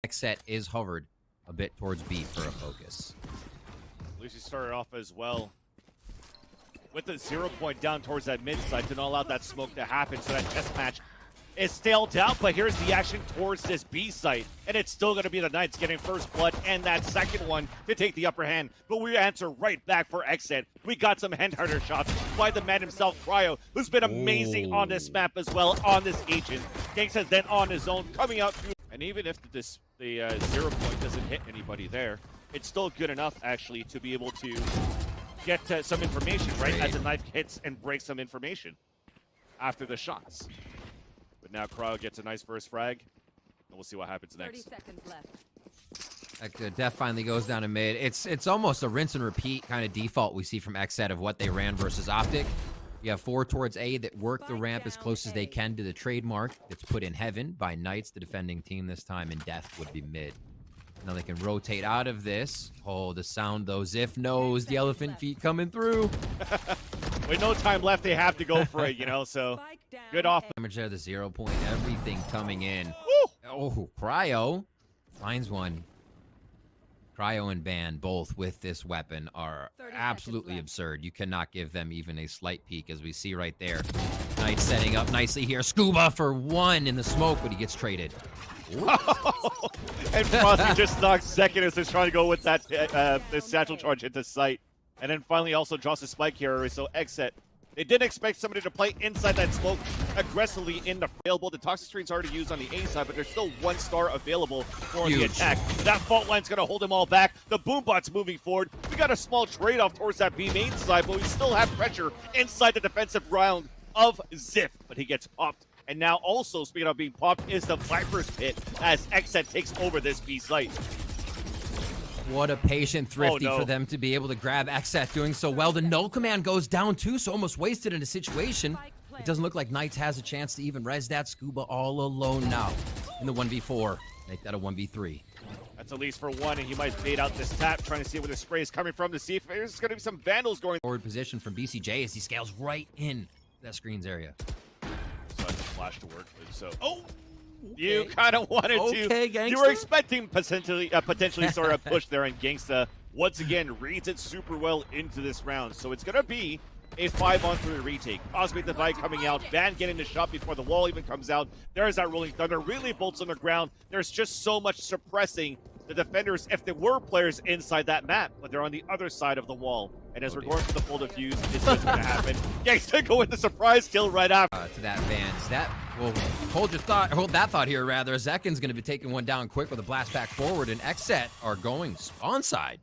XSET is hovered a bit towards B for a focus. At least he started off as well with the 0 point down towards that mid side to not allow that smoke to happen, so that chess match is staled out. But here's the action towards this B site, and it's still going to be the Knights getting first blood and that second one to take the upper hand. But we answer right back for XSET. We got some handharder shots by the man himself, Cryo, who's been amazing on this map as well, on this agent. Genghsta then on his own, coming out through. And even if the 0 point doesn't hit anybody there, it's still good enough, actually, to be able to get some information, right, as the knife hits and breaks some information after the shots. But now Cryo gets a nice first frag, and we'll see what happens next. 30 seconds left. Def finally goes down to mid. It's almost a rinse and repeat kind of default we see from XSET of what they ran versus Optic. You have 4 towards A that work the ramp as close as they can to the trademark that's put in heaven by Knights, the defending team this time, and Death would be mid. Now they can rotate out of this. Oh, the sound, those if knows, the elephant feet coming through. With no time left, they have to go for it, you know, so good off. Damage there, the 0 point, everything coming in. Woo! Oh, Cryo finds one. Cryo and Ban, both with this weapon, are absolutely absurd. You cannot give them even a slight peek, as we see right there. Knight setting up nicely here. Scuba for 1 in the smoke, but he gets traded. And Frosty just knocks second as they're trying to go with that the satchel charge into sight. And then finally also draws a spike here, so XSET. They didn't expect somebody to play inside that smoke aggressively in the available. The toxic screen's already used on the A side, but there's still 1 star available for the attack. That fault line's going to hold them all back. The Boombot's moving forward. We got a small trade-off towards that B main side, but we still have pressure inside the defensive round of Ziff. But he gets popped. And now also, speaking of being popped, is the Viper's Pit as XSET takes over this B site. What a patient Thrifty for them to be able to grab XSET doing so well. The null command goes down too, so almost wasted in a situation. It doesn't look like Knights has a chance to even res that. Scuba all alone now in the 1v4. Make that a 1v3. That's at least for 1, and he might bait out this tap, trying to see where the spray is coming from to see if there's going to be some Vandals going. Forward position from BCJ as he scales right in that screens area. So I just flashed to work, so... Oh! You kind of wanted to. Gangsta. You were expecting potentially sort of push there, and Genghsta once again reads it super well into this round. So it's going to be a 5-on-3 retake. Cosmic Divide coming out, Van getting the shot before the wall even comes out. There's that Rolling Thunder, really bolts on the ground. There's just so much suppressing the defenders if there were players inside that map, but they're on the other side of the wall. And as we're going for the full defuse, it's what's going to happen. Genghsta go with the surprise kill right after. To that Vans. That will hold that thought here rather. Zekin's going to be taking one down quick with a blast back forward, and XSET are going spawn side.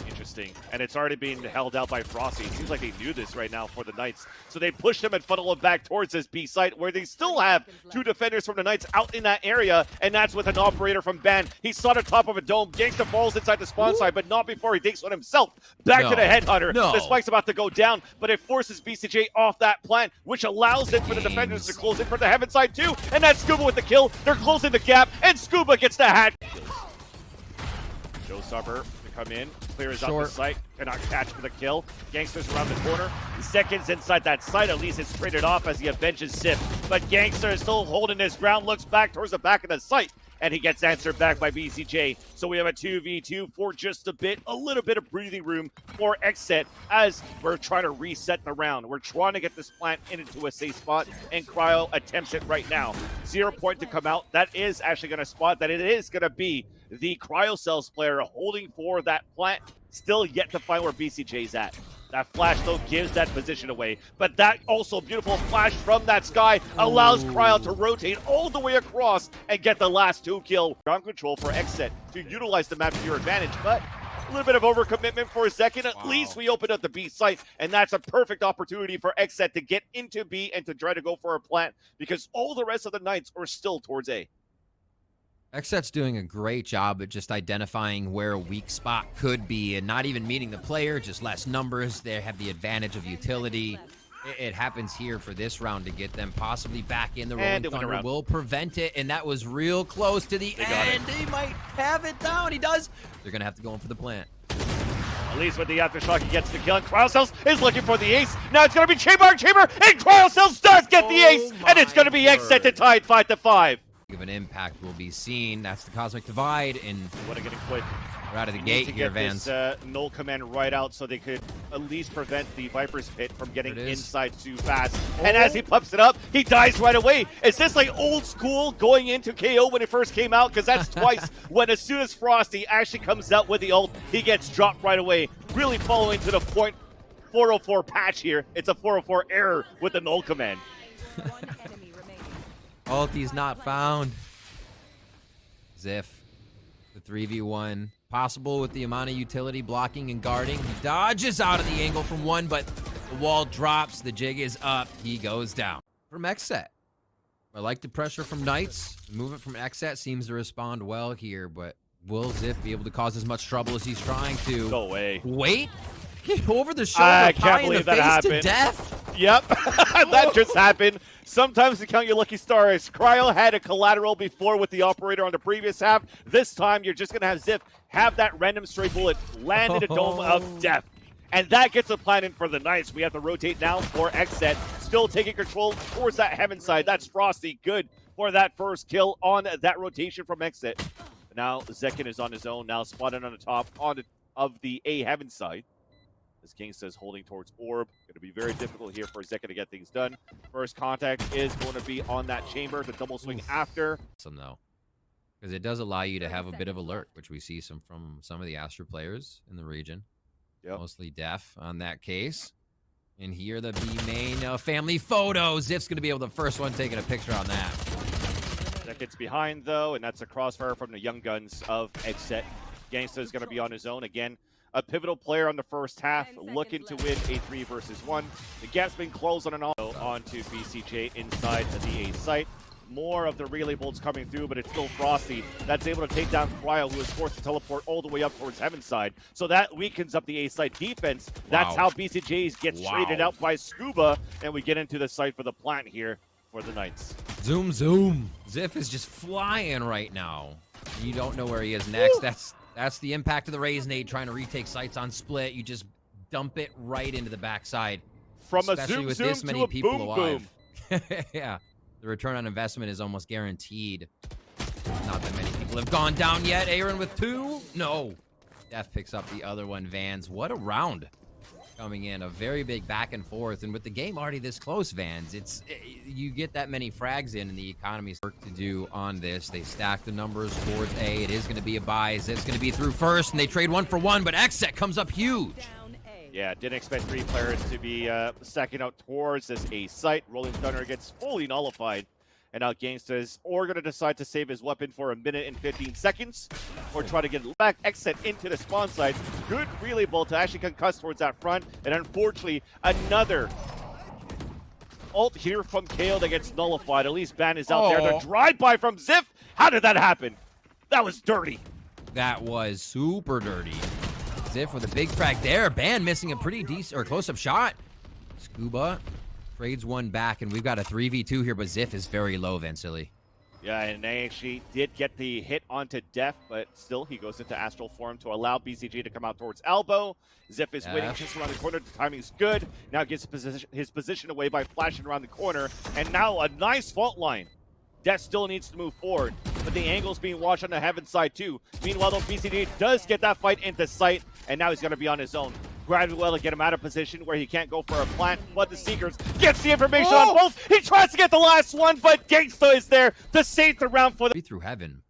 Interesting. And it's already being held out by Frosty. It seems like they knew this right now for the Knights. So they pushed him and funnel him back towards this B site where they still have 2 defenders from the Knights out in that area. And that's with an operator from Ban. He saw the top of a dome. Genghsta falls inside the spawn side, but not before he takes one himself. Back to the headhunter. The spike's about to go down, but it forces BCJ off that plant, which allows it for the defenders to close in for the heaven side too. And that's Scuba with the kill. They're closing the gap, and Scuba gets the hat. Showstopper come in, clears out the site, cannot catch for the kill. Gangsta's around the corner. Seconds inside that site, at least it's traded off as he avenges Sif. But Genghsta is still holding his ground, looks back towards the back of the site, and he gets answered back by BCJ. So we have a 2v2 for just a little bit of breathing room for XSET as we're trying to reset the round. We're trying to get this plant into a safe spot, and Cryo attempts it right now. 0 point to come out. That is actually going to spot that it is going to be the Cryocells player holding for that plant. Still yet to find where BCJ's at. That flash, though, gives that position away. But that also beautiful flash from that sky allows Cryo to rotate all the way across and get the last 2 kill. Ground control for XSET to utilize the map to your advantage, but a little bit of overcommitment for a second. At least we opened up the B site, and that's a perfect opportunity for XSET to get into B and to try to go for a plant because all the rest of the Knights are still towards A. XSET's doing a great job at just identifying where a weak spot could be and not even meeting the player, just less numbers. They have the advantage of utility. It happens here for this round to get them possibly back in. The Rolling Thunder will prevent it, and that was real close to the end. He might have it down. He does. They're going to have to go in for the plant. At least with the aftershock, he gets the kill, and Cryocells is looking for the ace. Now it's going to be Chamber, and Cryocells does get the ace, and it's going to be XSET to tie it 5-5. of an impact will be seen. That's the cosmic divide, and Want to get it quick. we're out of the You gate need to here, get Vans. this null command right out so they could at least prevent the Viper's Pit from getting There it is. inside too fast. And as he pops it up, he dies right away. Is this like old school going into KO when it first came out? Because that's twice when as soon as Frosty actually comes out with the ult, he gets dropped right away. Really following to the point 404 patch here. It's a 404 error with the null command. Ulti's not found. Ziff. The 3v1. Possible with the amount of utility blocking and guarding. He dodges out of the angle from one, but the wall drops. The jig is up. He goes down. From XSET. I like the pressure from Knights. The movement from XSET seems to respond well here, but will Ziff be able to cause as much trouble as he's trying to? No way. Wait. Over the shoulder, I pie can't in the believe that face happened. to death. Yep, that just happened. Sometimes you count your lucky stars. Cryo had a collateral before with the operator on the previous half. This time, you're just going to have Ziff have that random stray bullet land in the dome of death. And that gets a plan in for the Knights. We have to rotate now for XSET. Still taking control towards that heaven side. That's Frosty. Good for that first kill on that rotation from XSET. Now, Zekin is on his own. Now spotted on the top of the A heaven side. As genghsta is holding towards Orb. Going to be very difficult here for Zekin to get things done. First contact is going to be on that chamber. The double swing after. Awesome, though. Because it does allow you to have a bit of a lurk, which we see from some of the Astra players in the region. Yep. Mostly Def on that case. And here the B main family photo. Ziff's going to be able to first one taking a picture on that. That gets behind, though, and that's a crossfire from the young guns of XSET. genghsta is going to be on his own again. A pivotal player on the first half, looking to win a 3 versus 1. The gap's been closed on and on to BCJ inside the A site. More of the relay bolts coming through, but it's still Frosty that's able to take down Cryo, who is forced to teleport all the way up towards Heaven side. So that weakens up the A site defense. That's how BCJs get traded out by Scuba, and we get into the site for the plant here for the Knights. Zoom, zoom. Ziff is just flying right now. You don't know where he is next. That's the impact of the Raise Nade trying to retake sites on split. You just dump it right into the backside. From especially a zoom with zoom this many to a people boom alive. boom. Yeah. The return on investment is almost guaranteed. Not that many people have gone down yet. Aaron with 2? No. Def picks up the other one. Vans. What a round coming in. A very big back and forth. And with the game already this close, Vans, you get that many frags in, and the economy's work to do on this. They stack the numbers towards A. It is going to be a buy. It's going to be through first, and they trade 1 for 1, but XSET comes up huge. Yeah, didn't expect 3 players to be stacking out towards this A site. Rolling Thunder gets fully nullified. And now genghsta is going to decide to save his weapon for 1 minute and 15 seconds or try to get back XSET into the spawn site. Good relay bolt to actually concuss towards that front. And unfortunately, another ult here from KO that gets nullified. At least Ban is out there. The drive-by from Ziff. How did that happen? That was dirty. That was super dirty. Ziff with a big frag there. Ban missing a pretty decent or close-up shot. Scuba trades 1 back, and we've got a 3v2 here, but Ziff is very low, Vansili. Yeah, and they actually did get the hit onto Def, but still he goes into astral form to allow BCG to come out towards elbow. Ziff is waiting just around the corner. The timing's good. Now gets his position away by flashing around the corner, and now a nice fault line. Def still needs to move forward, but the angle's being watched on the heaven side too. Meanwhile, though, BCG does get that fight into sight, and now he's going to be on his own. Gradually to get him out of position where he can't go for a plant, but the Seekers gets the information on both. He tries to get the last one, but genghsta is there to save the round for the... Through heaven,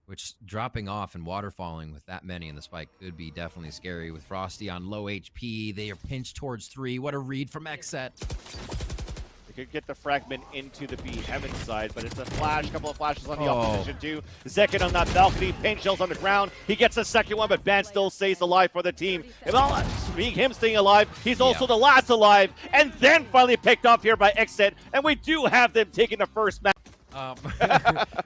which dropping off and waterfalling with that many in the spike could be definitely scary. With Frosty on low HP, they are pinched towards 3. What a read from XSET. Could get the fragment into the B heaven side, but it's a flash, couple of flashes on the opposition too. Zekin on that balcony, paint shells on the ground. He gets the second one, but Ban still stays alive for the team. Being him staying alive, he's also the last alive, and then finally picked off here by XSET, and we do have them taking the first match.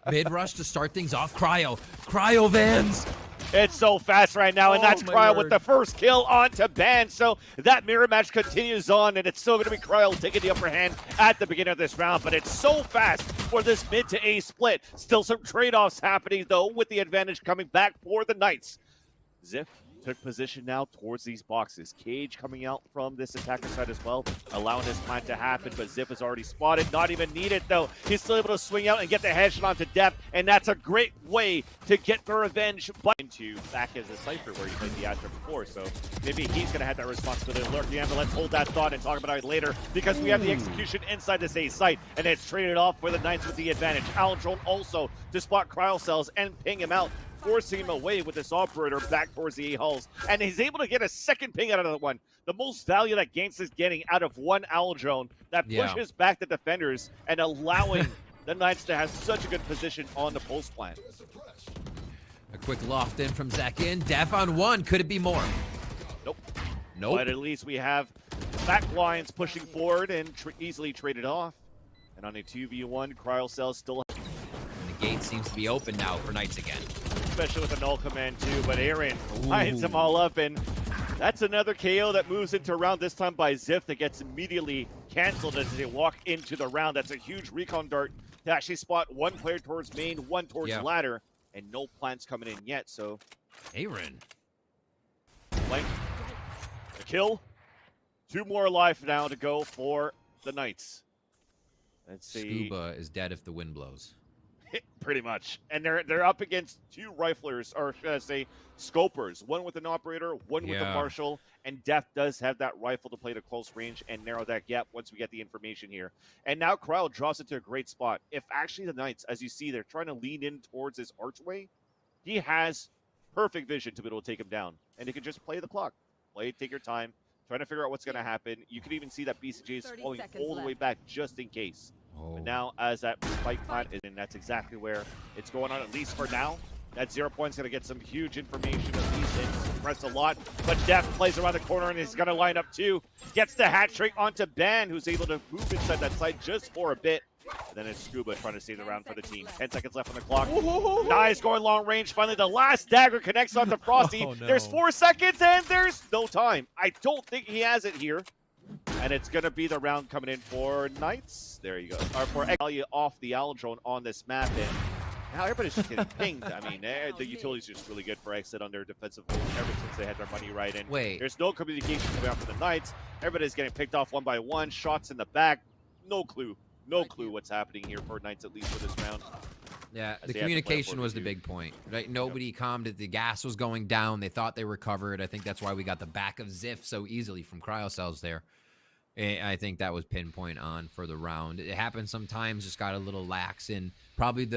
Mid rush to start things off. Cryo Vans. It's so fast right now, and that's Cryo with the first kill onto Ban. So that mirror match continues on, and it's still going to be Cryo taking the upper hand at the beginning of this round. But it's so fast for this mid to A split. Still some trade-offs happening, though, with the advantage coming back for the Knights. Ziff took position now towards these boxes. Cage coming out from this attacker side as well, allowing this plan to happen, but Ziff is already spotted. Not even needed, though. He's still able to swing out and get the headshot onto Depth, and that's a great way to get the revenge. But into back as a Cypher where he played the Astra before, so maybe he's going to have that responsibility to lurk the but let's hold that thought and talk about it later, because we have the execution inside this A site, and it's traded off for the Knights with the advantage. Drone also to spot cryo cells and ping him out, forcing him away with this operator back towards the A hulls, and he's able to get a second ping out of the one. The most value that Genghsta is getting out of one owl drone that pushes back the defenders and allowing the Knights to have such a good position on the post plan. A quick loft in from Zekin. Def on one. Could it be more? Nope. Nope. But at least we have back lines pushing forward and easily traded off. And on a 2v1, cryo cells still. And the gate seems to be open now for Knights again. Especially with the null command too, but Aaron lines them all up, and that's another KO that moves into a round, this time by Ziff, that gets immediately canceled as they walk into the round. That's a huge recon dart to actually spot one player towards main, one towards ladder, and no plants coming in yet, so. Aaron. Blank. A kill. 2 more alive now to go for the Knights. Let's see. Scuba is dead if the wind blows. Pretty much. And they're up against 2 riflers, or should I say scopers. One with an operator, one with a marshal, and Def does have that rifle to play to close range and narrow that gap once we get the information here. And now Crowd draws into a great spot. If actually the Knights, as you see, they're trying to lean in towards his archway, he has perfect vision to be able to take him down. And he can just play the clock. Play, take your time, trying to figure out what's going to happen. You can even see that BCJ is falling all the way back just in case. But now, as that spike plant is in, that's exactly where it's going on, at least for now. That 0 point's going to get some huge information, at least, and suppress a lot. But Def plays around the corner, and he's going to line up too. Gets the hat trick onto Ben, who's able to move inside that side just for a bit. And then it's Scuba trying to save the round for the team. 10 seconds left on the clock. Nice, going long range. Finally, the last dagger connects onto Frosty. There's 4 seconds, and there's no time. I don't think he has it here. And it's going to be the round coming in for Knights. There you go. Or for Valliate off the owl drone on this map. And now everybody's just getting pinged. I mean, the utility's just really good for XSET on their defensive hold ever since they had their money right in. There's no communication coming out from the Knights. Everybody's getting picked off one by one. Shots in the back. No clue. No clue what's happening here for Knights, at least for this round. Yeah, the communication was the big point, right? Nobody calmed it. The gas was going down. They thought they were covered. I think that's why we got the back of Ziff so easily from cryo cells there. I think that was pinpoint on for the round. It happens sometimes, just got a little lax in probably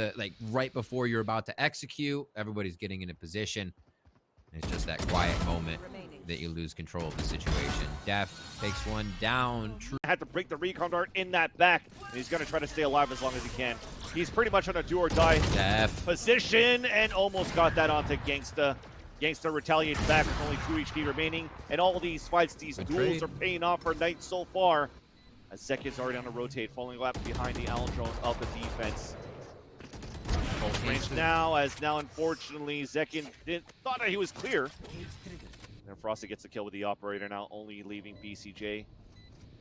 right before you're about to execute, everybody's getting in a position. It's just that quiet moment that you lose control of the situation. Def takes one down. Had to break the recon dart in that back, and he's going to try to stay alive as long as he can. He's pretty much on a do or die position, and almost got that onto Genghsta. Genghsta retaliates back with only 2 HP remaining, and all these fights, these duels are paying off for Knights so far. As Zekin's already on a rotate, falling left behind the Owl drone of the defense. Close range now, as now unfortunately Zekin thought that he was clear. And Frosty gets the kill with the operator now, only leaving BCJ.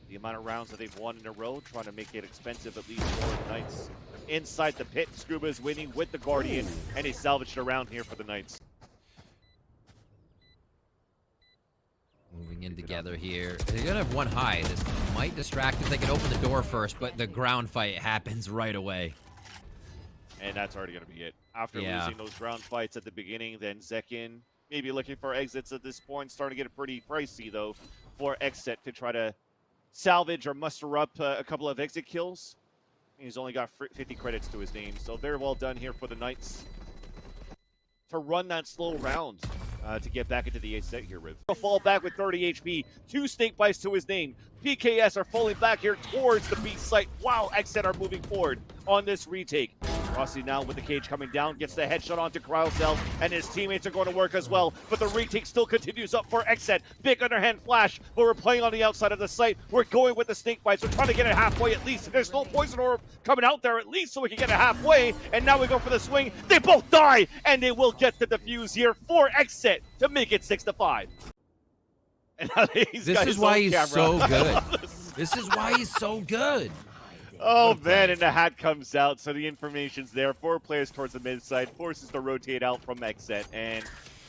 The amount of rounds that they've won in a row, trying to make it expensive, at least for the Knights. Inside the pit, Scuba is winning with the Guardian, and he salvaged a round here for the Knights. Moving in together here. They're going to have one high. This might distract if they can open the door first, but the ground fight happens right away. And that's already going to be it. After losing those ground fights at the beginning, then Zekin maybe looking for exits at this point. Starting to get pretty pricey, though, for XSET to try to salvage or muster up a couple of exit kills. He's only got 50 credits to his name, so very well done here for the Knights to run that slow round. To get back into the A set here, Riv. Fall back with 30 HP, 2 snake bites to his name. PKS are falling back here towards the B site while XSET are moving forward on this retake. Frosty now with the cage coming down, gets the headshot onto Cryocell, and his teammates are going to work as well. But the retake still continues up for XSET. Big underhand flash, but we're playing on the outside of the site. We're going with the snake bites. We're trying to get it halfway at least. There's no poison orb coming out there at least so we can get it halfway. And now we go for the swing. They both die, and they will get the defuse here for XSET to make it 6-5. And this is why he's so good. This is why he's so good. Oh man, and the hat comes out, so the information's there. 4 players towards the mid side, forces to rotate out from XSET, and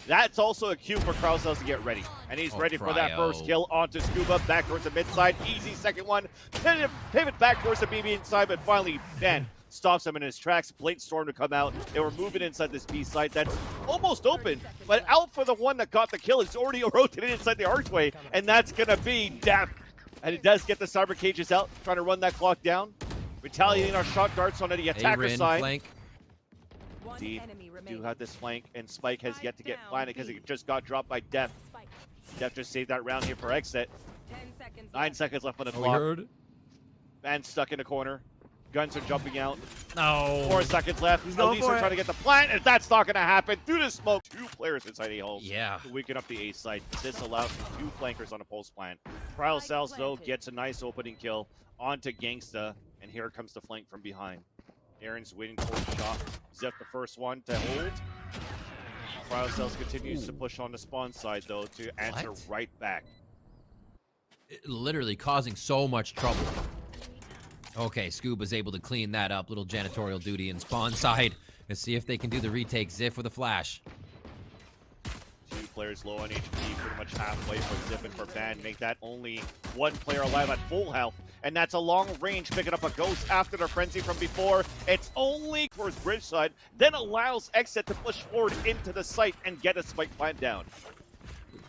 That's also a cue for Krausel's to get ready. And he's ready for that first kill onto Scuba, back towards the mid side. Easy second one. Pivot back towards the BB inside, but finally, Ben stops him in his tracks. Blatant Storm to come out. They were moving inside this B site that's almost open, but out for the one that got the kill. It's already rotated inside the archway, and that's going to be Def. And it does get the cyber cages out, trying to run that clock down. Retaliating our shot darts on the attacker side. Flank. Indeed, do have this flank, and Spike has yet to get planted because it just got dropped by Def. Def just saved that round here for XSET. 9 seconds left on the clock. Man stuck in the corner. Guns are jumping out. No. 4 seconds left. Elise are trying to get the plant, and that's not going to happen. Through the smoke, 2 players inside A holes. Yeah. To weaken up the A side. This allows 2 flankers on a pulse plant. Trial Cells, though, gets a nice opening kill onto Genghsta, and here comes the flank from behind. Aaron's waiting for the shot. Zep the first one to hold. Trial Cells continues to push on the spawn side, though, to answer right back. Literally causing so much trouble. Okay, Scuba's able to clean that up. Little janitorial duty in spawn side. Let's see if they can do the retake. Ziff with a flash. 2 players low on HP, pretty much halfway for Zip and for Ban. Make that only 1 player alive at full health. And that's a long range, picking up a ghost after the frenzy from before. It's only towards bridge side, then allows XSET to push forward into the site and get a spike plant down.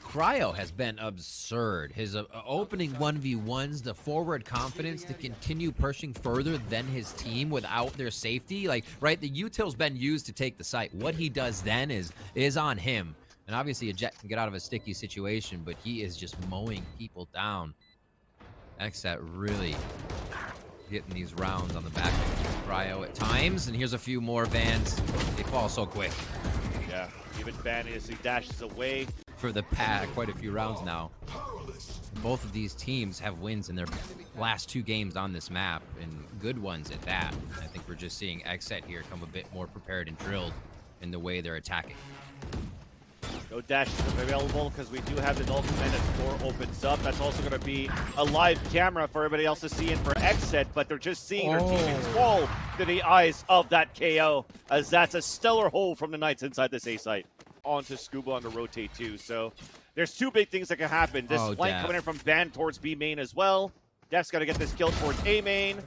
Cryo has been absurd. His opening 1v1s, the forward confidence to continue pushing further than his team without their safety. Like, right, the util's been used to take the site. What he does then is on him. And obviously a Jet can get out of a sticky situation, but he is just mowing people down. XSET really getting these rounds on the back of Cryo at times. And here's a few more Vans. They fall so quick. Yeah, even Ban as he dashes away. For the pad, quite a few rounds now. Both of these teams have wins in their last 2 games on this map, and good ones at that. I think we're just seeing XSET here come a bit more prepared and drilled in the way they're attacking. No dashes available because we do have the null command as door opens up. That's also going to be a live camera for everybody else to see and for XSET, but they're just seeing their teammates fall to the eyes of that KO, as that's a stellar hold from the Knights inside this A site. Onto Scuba on the rotate too. So there's 2 big things that can happen. This flank coming in from Ban towards B main as well. Def's got to get this kill towards A main.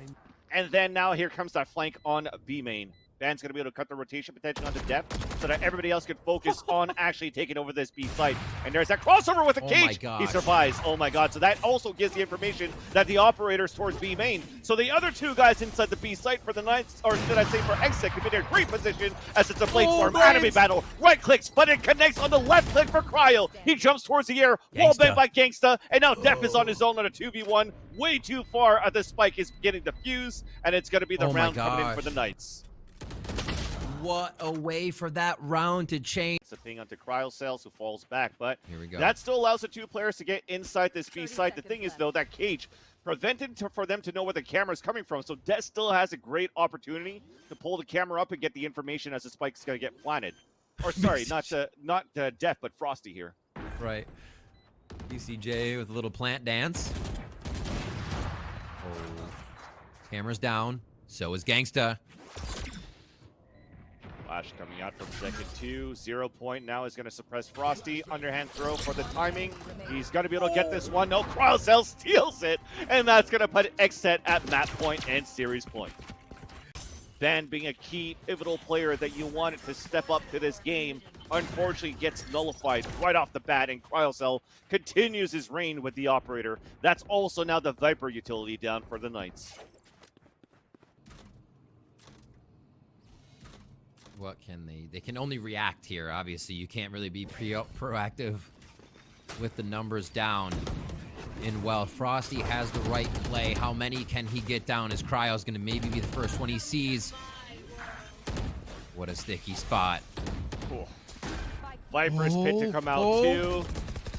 And then now here comes that flank on B main. Ban's going to be able to cut the rotation potential onto Def so that everybody else can focus on actually taking over this B site. And there's that crossover with the cage. He survives. Oh my god. So that also gives the information that the operator's towards B main. So the other 2 guys inside the B site for the Knights, or did I say for XSET, can be in a great position as it's a Blade Storm enemy battle. Right clicks, but it connects on the left click for Cryo. He jumps towards the air, wall bang by Genghsta, and now Def is on his own on a 2v1. Way too far. The spike is getting defused, and it's going to be the round coming in for the Knights. What a way for that round to change. It's a thing onto Cryo Cells, who falls back, but here we go. That still allows the 2 players to get inside this B site. The thing is, though, that cage prevented for them to know where the camera is coming from, so Death still has a great opportunity to pull the camera up and get the information as the spike's going to get planted. Or sorry, not Def, but Frosty here. Right. BCJ with a little plant dance. Oh. Camera's down. So is Genghsta. Flash coming out from second 2. 0 point now is going to suppress Frosty. Underhand throw for the timing. He's going to be able to get this one. No, Crowcell steals it. And that's going to put XSET at map point and series point. Ban being a key pivotal player that you wanted to step up to this game, unfortunately gets nullified right off the bat, and Cryocell continues his reign with the operator. That's also now the Viper utility down for the Knights. What can they can only react here. Obviously, you can't really be proactive with the numbers down. And well, Frosty has the right play. How many can he get down, as Cryo's going to maybe be the first one he sees. What a sticky spot. Cool. Viper's pit to come out too.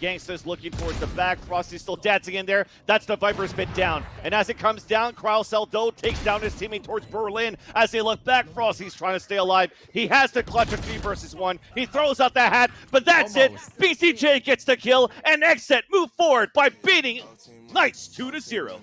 Gangsta's looking towards the back. Frosty's still dancing in there. That's the Viper's pit down. And as it comes down, Crowcell though takes down his teammate towards Berlin. As they look back, Frosty's trying to stay alive. He has to clutch a 3 versus 1. He throws out the hat, but that's it. BCJ gets the kill, and XSET move forward by beating Knights 2-0.